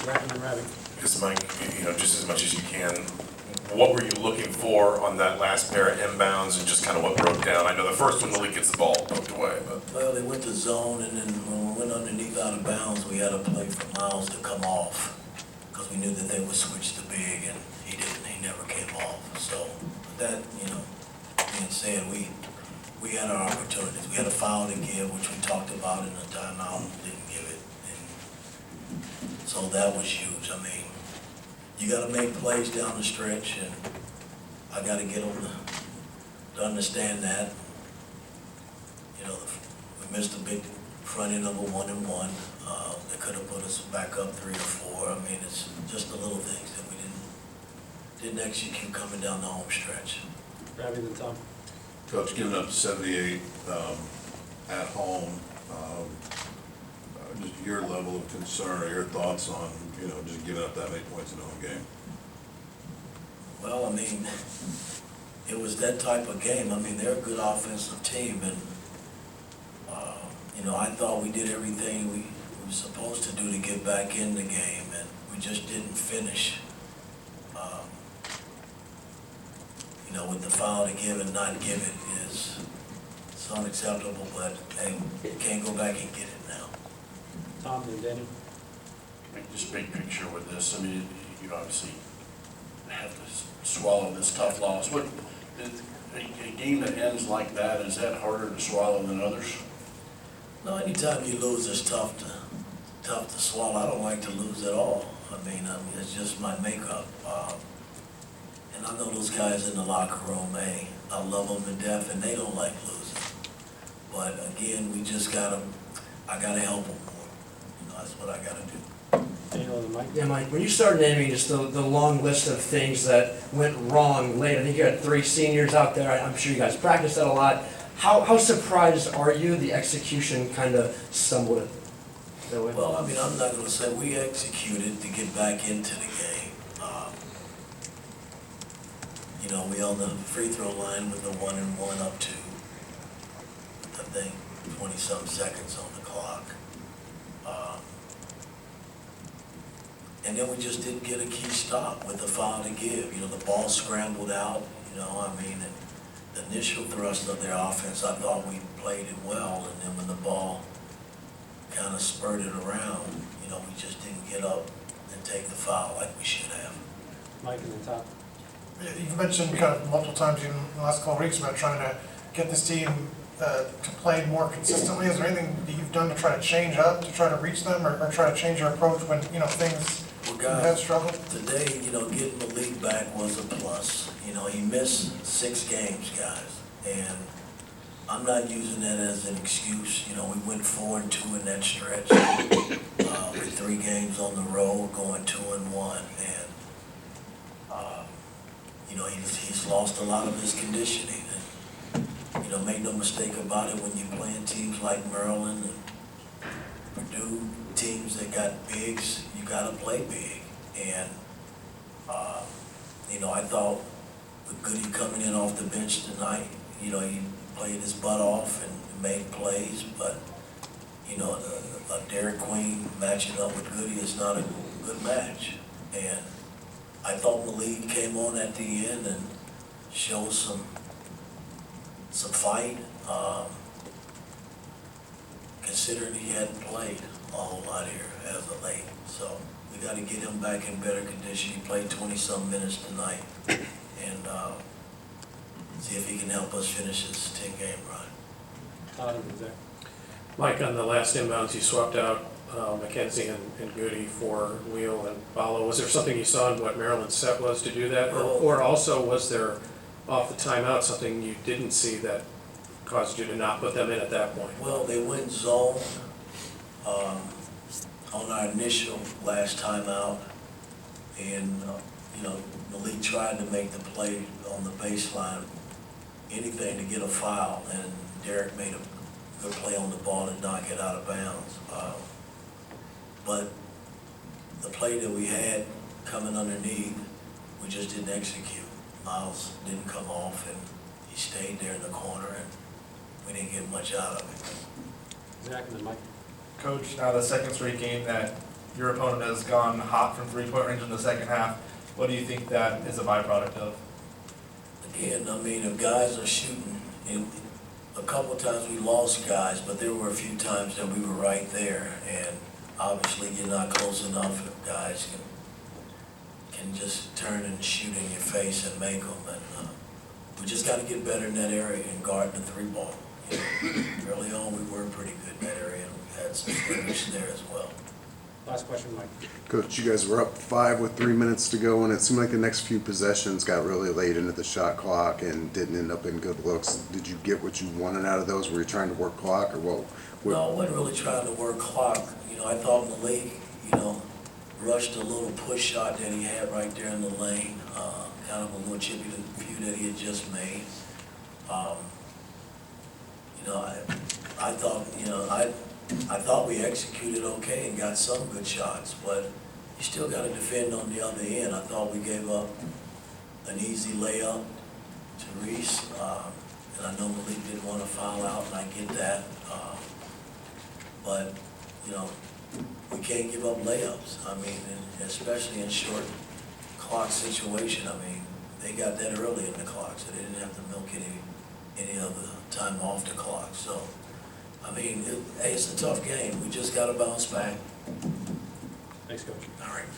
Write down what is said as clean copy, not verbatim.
Because Mike, just as much as you can, what were you looking for on that last pair of inbounds and just kind of what broke down? I know the first one, the league gets the ball poked away, but. Well, they went to zone, and then when we went underneath out of bounds, we had a play for Miles to come off, because we knew that they would switch to big, and he didn't, he never came off. So, that, being said, we had our opportunities. We had a foul to give, which we talked about in the timeout, didn't give it. And so that was huge. I mean, you gotta make plays down the stretch, and I gotta get them to understand that. We missed a big front end of a 1-and-1. That could have put us back up 3 or 4. I mean, it's just the little things that we didn't execute coming down the home stretch. Ravi, then Tom. Coach, giving up 78 at home, just your level of concern or your thoughts on, just giving up that many points in a home game? Well, I mean, it was that type of game. I mean, they're a good offensive team, and I thought we did everything we were supposed to do to get back in the game, and we just didn't finish. With the foul to give and not give it is it's unacceptable, but hey, you can't go back and get it now. Tom and Daniel. Just big picture with this. I mean, you obviously have to swallow this tough loss. What a game that ends like that, is that harder to swallow than others? No, anytime you lose, it's tough to swallow. I don't like to lose at all. I mean, it's just my makeup. And I know those guys in the locker room, hey, I love them to death, and they don't like losing. But again, I gotta help them more. That's what I gotta do. Daniel and Mike. Yeah, Mike, when you started naming just the long list of things that went wrong late, I think you had 3 seniors out there. I'm sure you guys practiced that a lot. How surprised are you the execution kind of stumbled that way? Well, I mean, I'm not gonna say we executed to get back into the game. We on the free throw line with the 1-and-1 up to, I think, 20-something seconds on the clock. And then we just didn't get a key stop with the foul to give. The ball scrambled out, I mean, and the initial thrust of their offense, I thought we played it well, and then when the ball kind of spurted around, we just didn't get up and take the foul like we should have. Mike and then Tom. You've mentioned kind of multiple times in the last couple of weeks about trying to get this team to play more consistently. Is there anything that you've done to try to change up, to try to reach them, or try to change your approach when, things have struggled? Today, getting the league back was a plus. He missed 6 games, guys, and I'm not using that as an excuse. We went 4-2 in that stretch with 3 games on the road, going 2-1, and he's lost a lot of his conditioning. And make no mistake about it, when you're playing teams like Maryland and Purdue, teams that got bigs, you got to play big. And I thought with Goody coming in off the bench tonight, he played his butt off and made plays, but a Derek Queen matching up with Goody is not a good match. And I thought Malik came on at the end and showed some fight, considering he hadn't played a whole lot here as of late. So we got to get him back in better condition. He played 20-some minutes tonight, and see if he can help us finish this 10-game run. Todd and Zach. Mike, on the last inbounds, you swapped out McKenzie and Goody for Wheel and Ballo. Was there something you saw in what Maryland's set was to do that? Or also, was there, off the timeout, something you didn't see that caused you to not put them in at that point? Well, they went zone on our initial last timeout, and Malik tried to make the play on the baseline, anything to get a foul, and Derek made a good play on the ball and knock it out of bounds. But the play that we had coming underneath, we just didn't execute. Miles didn't come off, and he stayed there in the corner, and we didn't get much out of it. Zach and then Mike. Coach, now the second straight game that your opponent has gone hot from three-point range in the second half. What do you think that is a byproduct of? Again, I mean, if guys are shooting, a couple of times we lost guys, but there were a few times that we were right there. And obviously, you're not close enough if guys can just turn and shoot in your face and make them. And we just got to get better in that area and guard the three ball. You know, early on, we were pretty good in that area, and we had some skirmish there as well. Last question, Mike. Coach, you guys were up 5 with 3 minutes to go, and it seemed like the next few possessions got really late into the shot clock and didn't end up in good looks. Did you get what you wanted out of those? Were you trying to work clock, or what? No, I wasn't really trying to work clock. You know, I thought Malik, rushed a little push shot that he had right there in the lane, kind of a little chippy to the few that he had just made. I thought we executed okay and got some good shots, but you still got to defend on the other end. I thought we gave up an easy layup to Reese, and I know Malik didn't want to foul out, and I get that. But, we can't give up layups. I mean, and especially in short clock situation. I mean, they got that early in the clock, so they didn't have to milk any of the time off the clock. So, I mean, it's a tough game. We just got to bounce back. Thanks, Coach. All right.